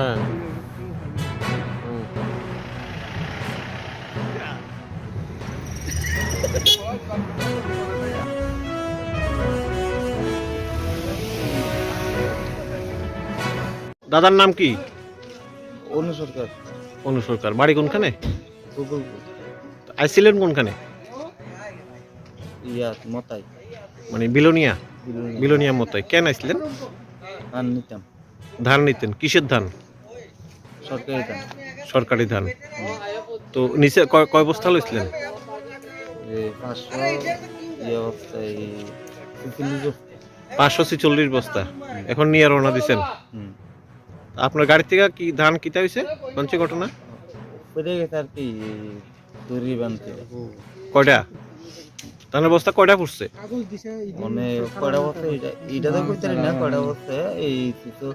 হ্যাঁ। দাদার নাম কি? অনু সরকার। অনু সরকার। বাড়ি কোনখানে? গোকুলপুর। আইছিলেন কোনখানে? মতাই। মানে বিলোনিয়া? বিলোনিয়া মতাই। কেন আইছিলেন? ধান নিতাম। ধান নিতেন? কিসের ধান? সরকারি ধান। সরকারি ধান। তো নিচে কয় বস্তা লইছিলেন? 546 বস্তা। এখন নিয়ে রওনা দিছেন। আপনার গাড়ি থেকে কি ধান কিতা হয়েছে? কোনছে ঘটনা? পড়ে গেছে আর কি, দড়ি বানতে। কয়টা ধানের বস্তা কয়টা পড়ছে? মানে কয়টা বস্তা এটা তো কইতে পারি না, কয়টা বস্তা এই তো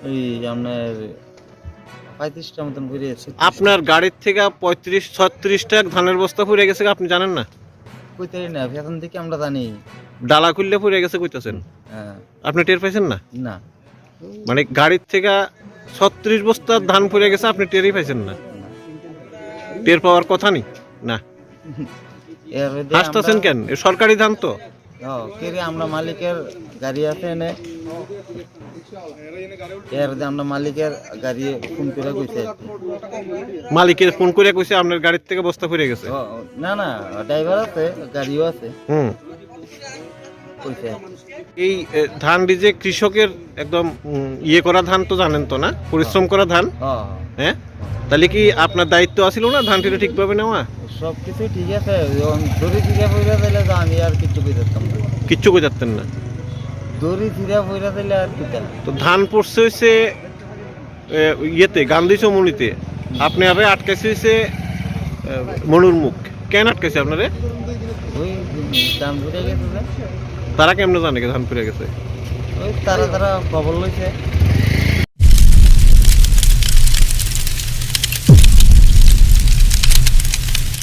ওই আপনার 35টা মতন পড়ে আছে। আপনার গাড়ির থেকে 35-36টা ধানের বস্তা পড়ে গেছে, আপনি জানেন না? কইতে পারি না, এখন থেকে আমরা জানি। ডালা খুললে পড়ে গেছে কইতাছেন? হ্যাঁ। আপনি টের পাইছেন না? না। মানে গাড়ির থেকে 36 বস্তার ধান পড়ে গেছে, আপনি টেরই পাইছেন না? টের পাওয়ার কথা নেই না। হাসতেছেন কেন? এ সরকারি ধান তো। আমরা মালিকের গাড়ি আছে এনে, আমরা মালিকের গাড়ি ফোন করে কইছে। মালিকের ফোন করে কইছে আপনার গাড়ির থেকে বস্তা পড়ে গেছে? না না, ড্রাইভার আছে, গাড়িও আছে। কইছে এই ধান যে কৃষকের একদম ইয়ে করা ধান তো জানেন তো না, পরিশ্রম করা ধান। হ্যাঁ, তাহলে কি আপনার দায়িত্ব আছিল না ধানটিটা ঠিকভাবে নেওয়া? সবকিছু ঠিক আছে, দড়ি ছিঁড়া পড়া দিলে তো আমি আর কিচ্ছু কই যেতাম না। কিচ্ছু কই যাচ্ছেন না? দড়ি ছিঁড়া পড়া দিলে আর কি। তো ধান পড়ছে হয়েছে ইয়েতে গান্ধী চমনিতে, আপনি আরে আটকাইছে হয়েছে মনুর মুখ। কেন আটকাইছে আপনারে? ওই ধান পড়ে গেছে। তারা কেমনে জানে ধান পড়ে গেছে? ওই তারা খবর লইছে।